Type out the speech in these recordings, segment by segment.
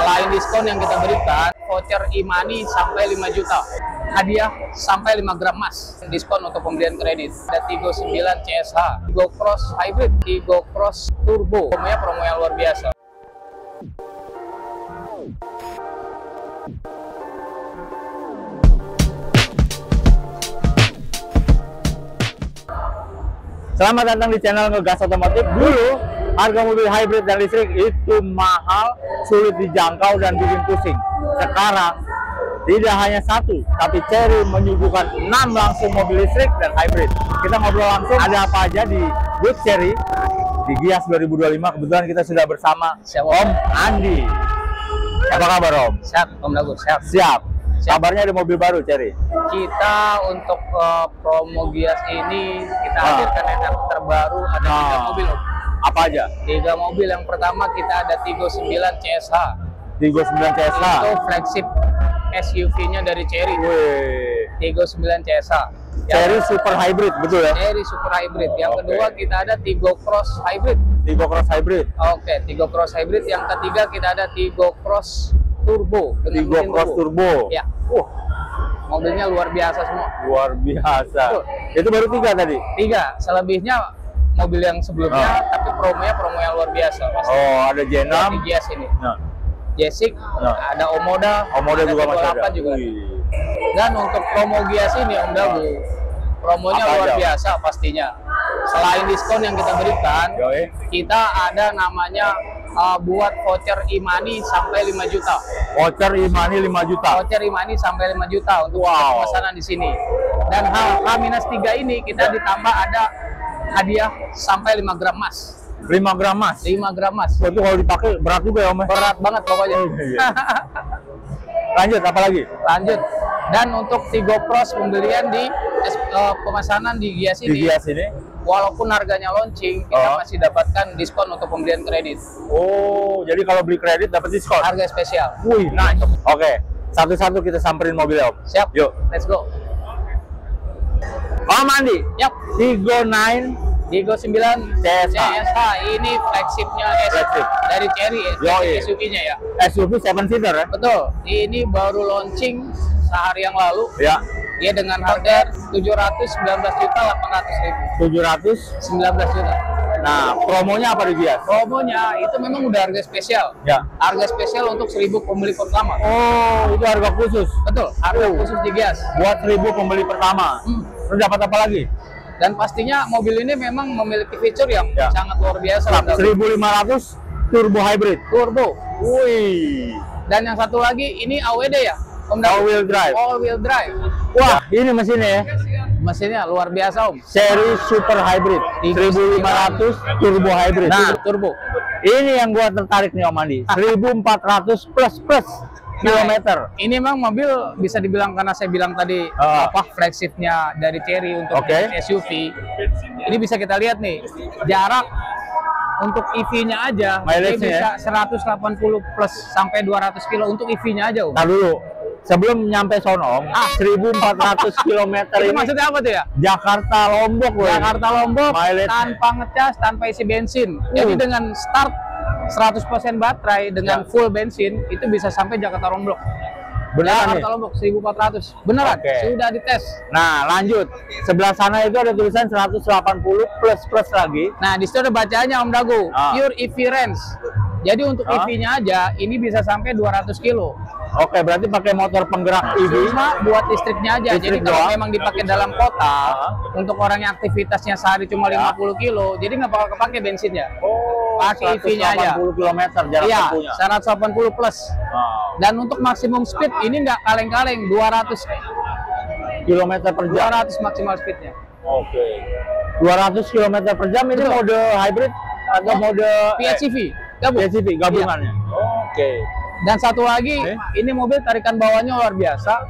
Selain diskon yang kita berikan, voucher e-money sampai 5 juta. Hadiah sampai 5 gram emas. Diskon untuk pembelian kredit. Ada Tigo 9 CSH, Tigo Cross Hybrid, Tigo Cross Turbo. Promo yang luar biasa. Selamat datang di channel Ngegas Otomotif. Dulu harga mobil hybrid dan listrik itu mahal, sulit dijangkau dan bikin pusing. Sekarang tidak hanya satu, tapi Chery menyuguhkan 6 langsung mobil listrik dan hybrid. Kita ngobrol langsung ada apa aja di booth Chery di Gias 2025. Kebetulan kita sudah bersama Om Andi. Apa kabar Om? Sehat, Om Dago, sehat. Siap. Kabarnya ada mobil baru Chery. Kita untuk promo Gias ini kita hadirkan yang terbaru ada 3 mobil, Om. Apa aja? 3 mobil. Yang pertama kita ada Tigo 9 CSH. Tigo 9 CSH. Itu flagship SUV-nya dari Chery. Tigo 9 CSH. Chery Super Hybrid, betul ya? Chery Super Hybrid. Yang kedua kita ada Tigo Cross Hybrid. Tigo Cross Hybrid. Oke, Tigo Cross Hybrid. Yang ketiga kita ada Tigo Cross Turbo. Tigo Cross Turbo. Ya. Mobilnya luar biasa semua. Luar biasa. Itu baru 3 tadi? 3. Selebihnya mobil yang sebelumnya, tapi promo yang luar biasa. Pasti. Oh, ada J6 di Gias ini. Jessic, ada Omoda juga masih ada. juga. Dan untuk promo Gias ini Om Dago, promonya luar biasa pastinya. Selain diskon yang kita berikan, kita ada namanya buat voucher e-money sampai 5 juta. Voucher e-money 5 juta. Voucher e-money sampai 5 juta untuk pemesanan di sini. Dan H-3 ini kita ditambah ada hadiah sampai 5 gram emas. 5 gram emas? 5 gram emas. Itu kalau dipakai berat juga ya Om? Berat banget pokoknya. Lanjut, apa lagi? Lanjut. Dan untuk Tigo Cross pembelian di pemesanan di Gias ini. Di Gias ini? Walaupun harganya launching, kita masih dapatkan diskon untuk pembelian kredit. Oh, jadi kalau beli kredit dapat diskon? Harga spesial. Wih, nah. Oke, satu-satu kita samperin mobilnya Om. Siap. Yuk. Let's go. Om Andi. Yap. Tigo 9 CSH. Ini flagshipnya dari Chery, SUV-nya ya. SUV 7 seater ya? Betul. Ini baru launching sehari yang lalu. Ya. Dia dengan harga 719.800.000. 719 juta. Nah, promonya apa di Gias? Promonya itu memang udah harga spesial. Ya. Harga spesial untuk 1000 pembeli pertama. Oh, itu harga khusus. Betul, harga khusus di Gias. Buat 1000 pembeli pertama. Terus dapat apa lagi? Dan pastinya mobil ini memang memiliki fitur yang sangat luar biasa. 1500 Turbo Hybrid. Turbo. Wih. Dan yang satu lagi ini AWD ya? All wheel drive. All wheel drive. Wah, ini mesinnya ya? Mesinnya luar biasa Om. Chery Super Hybrid. 1500 Turbo Hybrid. Nah, turbo. Ini yang gua tertarik nih Om Andi. 1400 plus kilometer. Ini memang mobil bisa dibilang karena saya bilang tadi flagshipnya dari Chery untuk SUV. Ini bisa kita lihat nih jarak untuk EV-nya aja. Ini bisa 180 plus sampai 200 kilo untuk EV-nya aja. Nah dulu sebelum nyampe sono, 1400 km ini. Maksudnya apa tuh ya? Jakarta Lombok loh. Jakarta Lombok tanpa ngecas, tanpa isi bensin. Jadi dengan start 100% baterai dengan full bensin itu bisa sampai Jakarta Lombok. Beneran Jakarta Lombok 1400. Beneran, sudah dites. Nah, lanjut. Sebelah sana itu ada tulisan 180 plus lagi. Nah, di situ ada bacaannya Om Dago, pure EV range. Jadi untuk EV-nya aja ini bisa sampai 200 kilo. Oke, berarti pakai motor penggerak EV. Cuma buat listriknya aja. Jadi kalau memang dipakai dalam kota, untuk orang yang aktivitasnya sehari cuma 50 kilo, jadi nggak bakal kepake bensinnya. Pakai EV-nya aja. 180 km jarak tempuhnya. 180 plus. Dan untuk maksimum speed ini nggak kaleng-kaleng, 200 km per jam. 200 maksimal speednya. Oke. 200 km per jam ini mode hybrid atau mode PHEV? PHEV gabungannya. Oke. Dan satu lagi, ini mobil tarikan bawahnya luar biasa.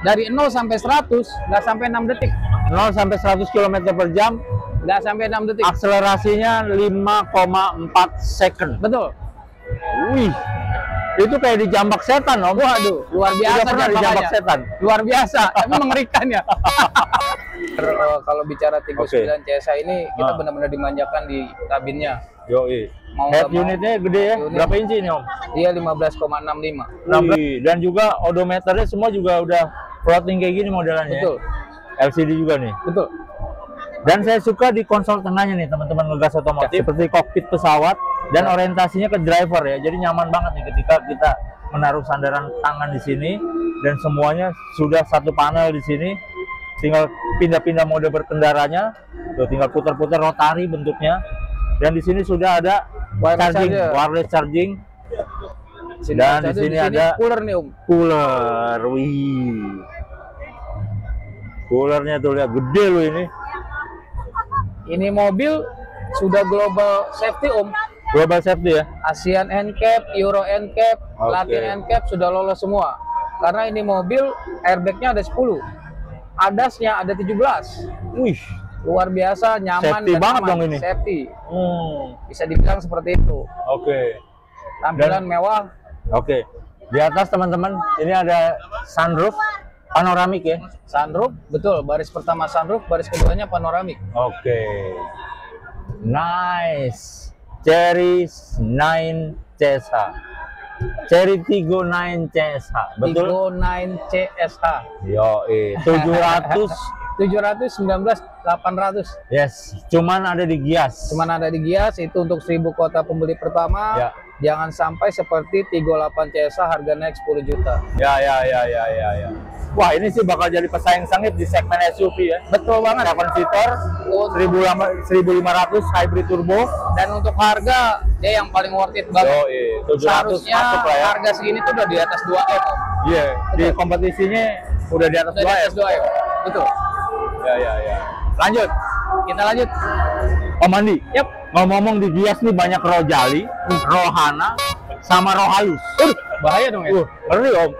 Dari 0 sampai 100 nggak sampai 6 detik. 0 sampai 100 km per jam nggak sampai 6 detik. Akselerasinya 5,4 second. Betul. Wih, itu kayak dijambak setan Om. Waduh, luar biasa. Pernah dijambak setan. Luar biasa, tapi mengerikan ya. Kalau bicara Tigo 9 CSH ini kita benar-benar dimanjakan di kabinnya. Yoi. Mau Head unitnya gede ya. Unit. Berapa inci ini Om? Dia 15,65. Dan juga odometernya semua juga udah floating kayak gini modelannya. Betul. LCD juga nih. Betul. Dan saya suka di konsol tengahnya nih teman-teman Ngegas Otomotif, seperti kokpit pesawat dan orientasinya ke driver ya. Jadi nyaman banget nih ketika kita menaruh sandaran tangan di sini dan semuanya sudah satu panel di sini. Tinggal pindah-pindah mode berkendaranya. Tuh, tinggal putar-putar rotari bentuknya. Dan di sini sudah ada wireless charging. Dan di sini ada cooler nih Om. Cooler. Wih. Coolernya tuh lihat gede loh ini. Ini mobil sudah global safety Om. Global safety ya. Asian NCAP, Euro NCAP, Latin NCAP sudah lolos semua. Karena ini mobil airbagnya ada 10. ADAS-nya ada 17. Wih. Luar biasa, nyaman Safety dan banget aman. dong ini. Safety. Bisa dibilang seperti itu. Oke. Tampilan mewah. Oke. Di atas teman-teman, ini ada sunroof panoramik ya. Sunroof, betul. Baris pertama sunroof, baris keduanya panoramik. Oke. Nice. Cherry 9 CSH. Cherry Tiggo 9 CSH. Betul? Tiggo 9 CSH. Yo, 700 719 800. Yes, cuman ada di Gias. Cuman ada di Gias, itu untuk 1000 kota pembeli pertama. Ya. Jangan sampai seperti Tiggo 8 CSH harga naik 10 juta. Ya. Wah, ini sih bakal jadi pesaing sengit di segmen SUV ya. Betul banget. 7 seater, 1500 hybrid turbo. Dan untuk harga dia yang paling worth it banget. 700 Seharusnya masuk lah ya. harga segini tuh udah di atas 2M. Iya, di kompetisinya udah di atas Udah di atas 2M. Betul. Ya. Lanjut. Kita lanjut. Om Andi. Yap. Ngomong-ngomong di Gias nih banyak Rojali, Rohana, sama Rohalus. Bahaya dong ya. Ngeri Om.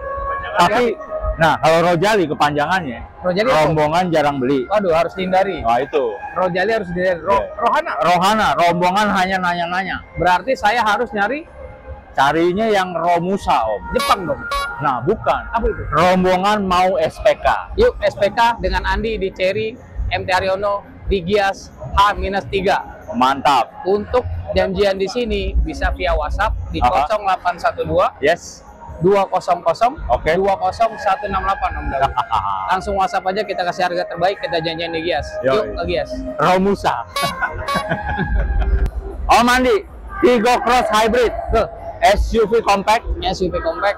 Tapi, nah kalau Rojali kepanjangannya, Rojali rombongan jarang beli. Waduh, harus dihindari. Nah itu. Rojali harus dihindari. Rohana. Rohana, rombongan hanya nanya-nanya. Berarti saya harus nyari Carinya yang Romusa Om. Jepang dong. Nah bukan. Apa itu? Rombongan mau SPK. Yuk SPK dengan Andi di Cherry, MT Haryono di Gias H-3. Mantap. Untuk janjian di sini bisa via WhatsApp di 0812 Yes 200 Oke. 20168 Om Daud. Langsung WhatsApp aja, kita kasih harga terbaik, kita janjian di Gias. Yuk ke Gias. Romusa. Om Andi, Tiggo Cross Hybrid. SUV compact. SUV compact.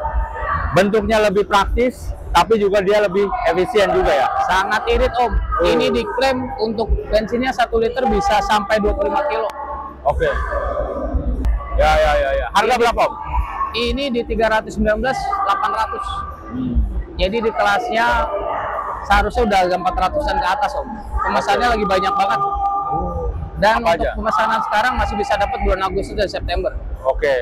Bentuknya lebih praktis, tapi juga dia lebih efisien juga ya. Sangat irit Om. Ini diklaim untuk bensinnya 1 liter bisa sampai 25 kilo. Oke. Ya. Harga berapa Om? Ini di 319 800. Jadi di kelasnya seharusnya udah agak 400-an ke atas Om. Pemesannya lagi banyak banget. Dan apa untuk aja? pemesanan sekarang masih bisa dapat bulan Agustus dan September. Oke.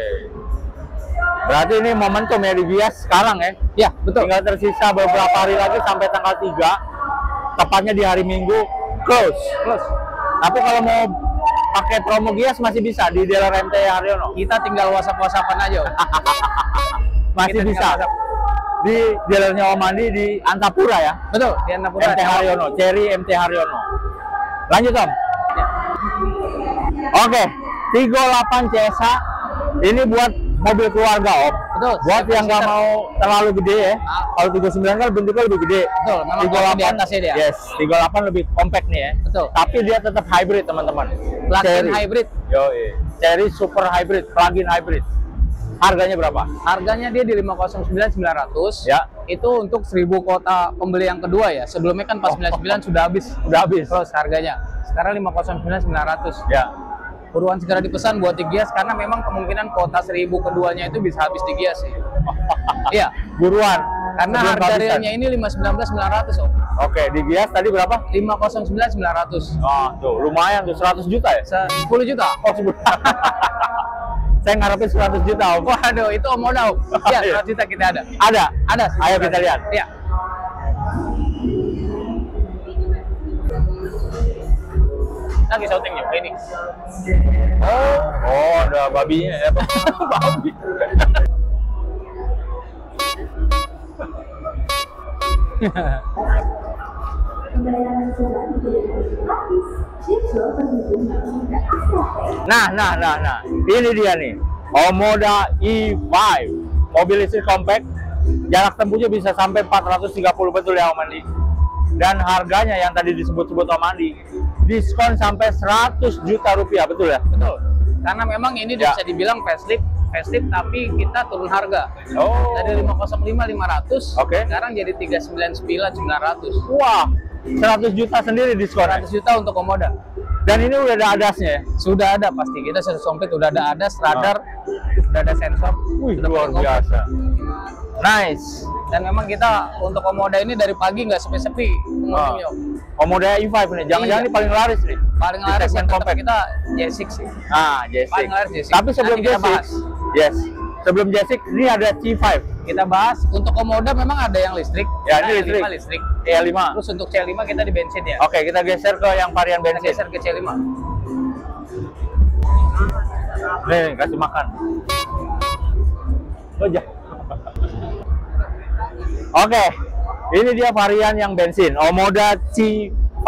Berarti ini momentum ya di Gias sekarang ya? Ya, betul. Tinggal tersisa beberapa hari lagi sampai tanggal 3. Tepatnya di hari Minggu close. Tapi kalau mau pakai promo Gias masih bisa di dealer MT Haryono. Kita tinggal WhatsApp-WhatsAppan aja Om. Masih Kita bisa. tinggal Di dealernya Om Andi di Antapura ya? Betul, di Annapura. MT Haryono, Cherry MT Haryono. Lanjut Om. Ya. Oke, Tiggo 8 CSH ini buat mobil keluarga Om. Betul. Buat yang nggak mau terlalu gede ya. Kalau Tiggo 9 kan bentuknya lebih gede. Betul, memang Tiggo di atasnya dia. Yes, Tiggo 8 lebih compact nih ya. Betul. Tapi dia tetap hybrid teman-teman. Plug-in hybrid. Cherry super hybrid, plug-in hybrid. Harganya berapa? Harganya dia di 509.900. Ya. Itu untuk 1000 kota pembeli yang kedua ya. Sebelumnya kan 499 sudah habis. Udah habis. Terus harganya. Sekarang 509.900. Ya. Buruan segera dipesan buat di Gias karena memang kemungkinan kuota 1000 keduanya itu bisa habis di Gias sih. Iya, Buruan. karena Sebelum harga kehabisan. realnya ini 519.900 Om. Oke, di Gias tadi berapa? 509.900. Oh, tuh lumayan tuh 100 juta ya? 10 juta. Oh, 10. Saya ngarepin 100 juta Om. Waduh, itu Om modal. Ya, Iya. 100 juta kita ada. Ada? Ada. Ayo kita lihat. Iya. Lagi syuting ya ini. Oh, ada babinya ya, Pak. Babi. Pembayaran sudah menjadi gratis. Nah, ini dia nih, Omoda E5, mobil listrik compact, jarak tempuhnya bisa sampai 430, betul ya Om Andi? Dan harganya yang tadi disebut-sebut Om Andi, diskon sampai 100 juta rupiah, betul ya? Betul. Karena memang ini bisa dibilang facelift, tapi kita turun harga. Dari 505.500, sekarang jadi 399.900. Wah, 100 juta sendiri diskon. 100 juta untuk Omoda. Dan ini udah ada ADAS-nya ya? Sudah ada pasti. Kita sudah komplit, udah ada ADAS, radar, udah ada sensor. Wih, luar biasa. Nice. Dan memang kita untuk Omoda ini dari pagi nggak sepi-sepi pengunjungnya. Omoda E5 nih, jangan-jangan ini paling laris nih. Paling laris yang tetap kita J6 sih. J6. Paling laris J6. Tapi sebelum J6, sebelum J6 ini ada C5. Kita bahas untuk Omoda memang ada yang listrik. Ya, ini listrik. E5. Terus untuk C5 kita di bensin ya. Oke, kita geser ke yang varian bensin. Kita geser ke C5. Nih, kasih makan. Oke, ini dia varian yang bensin, Omoda C5.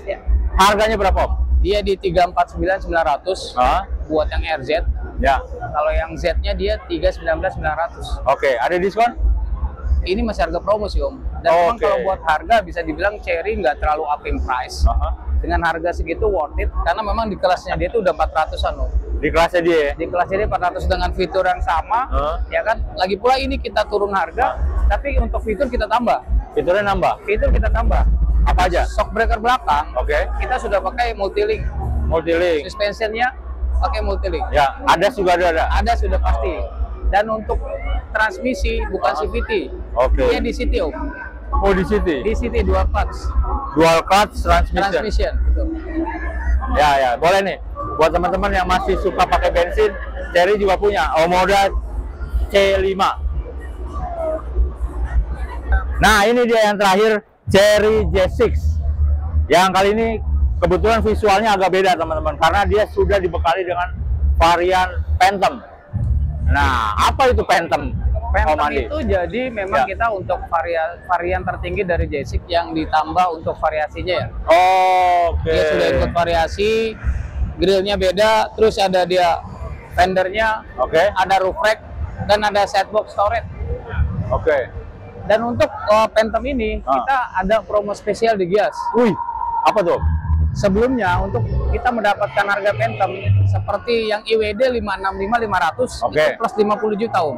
Ya. Harganya berapa, Om? Dia di 349.900 buat yang RZ. Ya. Kalau yang Z-nya dia 319.900. Oke, ada diskon? Ini masih harga promo sih Om. Dan memang kalau buat harga bisa dibilang Cherry nggak terlalu up in price. Dengan harga segitu worth it, karena memang di kelasnya dia itu udah 400-an Om. Di kelasnya dia ya? Di kelasnya dia 400 dengan fitur yang sama, ya kan? Lagi pula ini kita turun harga, tapi untuk fitur kita tambah. Fiturnya nambah? Fitur kita tambah. Apa aja? Shock breaker belakang, kita sudah pakai multilink. Multilink. Suspensionnya pakai multilink. Ya, ada juga ada. Ada sudah pasti. Dan untuk transmisi bukan CVT. Dia di CT Om. Oh, di CT? Di CT dual clutch. Dual clutch transmission. Betul. Ya, boleh nih. Buat teman-teman yang masih suka pakai bensin, Cherry juga punya Omoda C5. Nah, ini dia yang terakhir, Cherry J6. Yang kali ini kebetulan visualnya agak beda teman-teman, karena dia sudah dibekali dengan varian Phantom. Nah, apa itu Phantom? Phantom itu jadi memang kita untuk varian tertinggi dari J6 yang ditambah untuk variasinya ya. Dia sudah ikut variasi, grillnya beda, terus ada dia fendernya, ada roof rack, dan ada setbox storage. Dan untuk Phantom ini kita ada promo spesial di Gias. Wih, apa tuh? Sebelumnya untuk kita mendapatkan harga Phantom seperti yang IWD 565.500 itu plus 50 juta Om.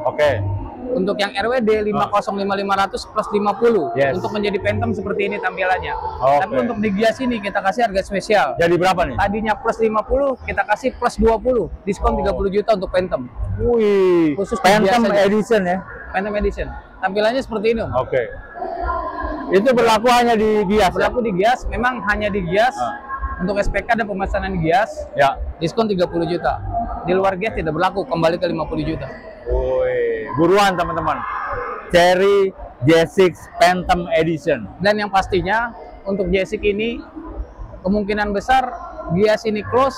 Untuk yang RWD 505.500 plus 50 untuk menjadi Phantom seperti ini tampilannya. Tapi untuk di Gias ini kita kasih harga spesial. Jadi berapa nih? Tadinya plus 50, kita kasih plus 20, diskon 30 juta untuk Phantom. Wih, khusus Phantom Edition ya? Phantom Edition. Tampilannya seperti ini Om. Itu berlaku hanya di Gias? Berlaku di Gias, memang hanya di Gias. Untuk SPK dan pemesanan di Gias, diskon 30 juta. Di luar Gias tidak berlaku, kembali ke 50 juta. Buruan teman-teman, Cherry J6 Phantom Edition. Dan yang pastinya untuk J6 ini kemungkinan besar Gias ini close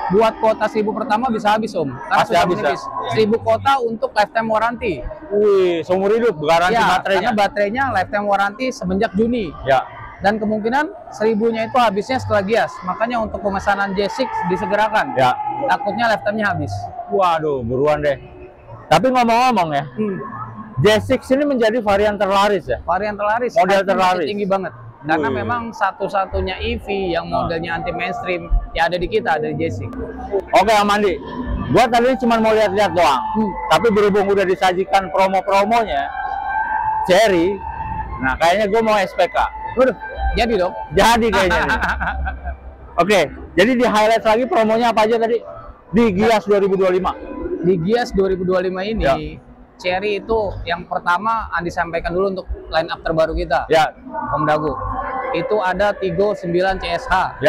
buat kuota 1000 pertama bisa habis Om. Karena sudah habis. 1000 kuota untuk lifetime warranty. Wih, seumur hidup garansi baterainya. Karena baterainya lifetime warranty semenjak Juni. Dan kemungkinan 1000-nya itu habisnya setelah Gias. Makanya untuk pemesanan J6 disegerakan. Takutnya lifetime-nya habis. Waduh, buruan deh. Tapi ngomong-ngomong ya, J6 ini menjadi varian terlaris ya? Varian terlaris. Model terlaris. Tinggi banget. Karena memang satu-satunya EV yang modelnya anti mainstream yang ada di kita, dari J6. Oke, Om Andi. Gua tadi cuma mau lihat-lihat doang. Tapi berhubung udah disajikan promo-promonya Cherry, nah kayaknya gue mau SPK. Waduh, jadi dong. Jadi kayaknya nih. Oke, jadi di highlight lagi promonya apa aja tadi? Di Gias 2025. Di Gias 2025 ini, Cherry itu yang pertama disampaikan dulu untuk line up terbaru kita. Om Dago. Itu ada Tigo 9 CSH.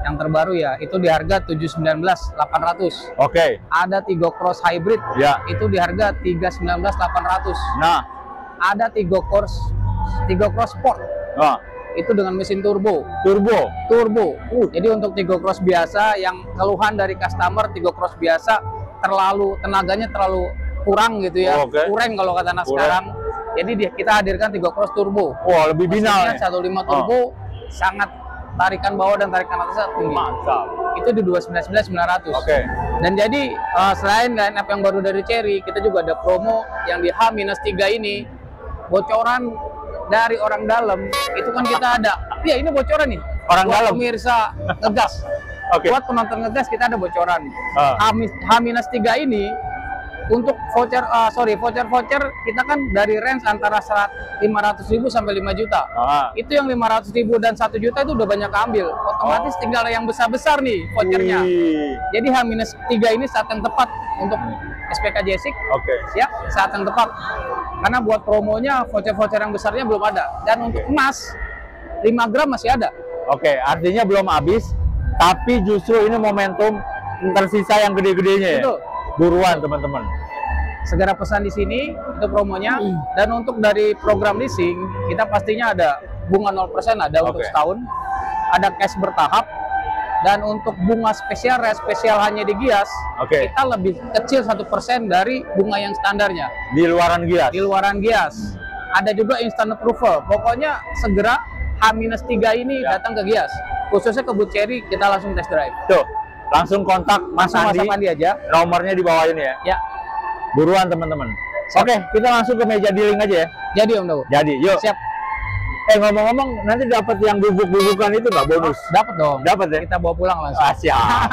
Yang terbaru ya, itu di harga 719.800. Ada Tigo Cross Hybrid. Itu di harga 319.800. Nah, ada Tigo Cross Sport. Itu dengan mesin turbo. Jadi untuk Tigo Cross biasa yang keluhan dari customer, Tigo Cross biasa tenaganya terlalu kurang gitu ya. Kurang kalau kata anak sekarang. Jadi kita hadirkan Tigo Cross turbo. Lebih binal. 1.5 turbo sangat tarikan bawah dan tarikan atasnya tinggi. Mantap. Itu di 299.900. Oke. Dan jadi selain line up yang baru dari Cherry, kita juga ada promo yang di H-3 ini, bocoran dari orang dalam. Itu kan kita ada, ya ini bocoran nih. Orang buat dalam? pemirsa Ngegas. Oke. Buat penonton Ngegas kita ada bocoran. H-3 ini untuk voucher, voucher kita kan dari range antara 500.000 sampai 5 juta. Itu yang 500.000 dan 1 juta itu udah banyak ambil. Otomatis tinggal yang besar-besar nih vouchernya. Jadi H-3 ini saat yang tepat untuk SPK Jesik. Oke. Siap, saat yang tepat. Karena buat promonya voucher-voucher yang besarnya belum ada. Dan untuk emas 5 gram masih ada. Oke, artinya belum habis, tapi justru ini momentum tersisa yang gede-gedenya ya. Betul. Buruan teman-teman. Segera pesan di sini itu promonya. Dan untuk dari program leasing kita pastinya ada bunga 0% ada untuk setahun, ada cash bertahap, dan untuk bunga spesial hanya di Gias kita lebih kecil 1% dari bunga yang standarnya. Di luaran Gias. Di luaran Gias. Ada juga instant approval. Pokoknya segera H-3 ini datang ke Gias. Khususnya ke Booth Cherry kita langsung test drive. Tuh. Langsung kontak Mas Andi aja. Nomornya di bawah ini ya. Ya. Buruan teman-teman. Oke, kita langsung ke meja dealing aja ya. Jadi Om Daud. Jadi, yuk. Siap. Ngomong-ngomong, nanti dapat yang bubuk-bubukan itu nggak bonus? Dapat dong. Dapat ya? Kita bawa pulang langsung. Siap.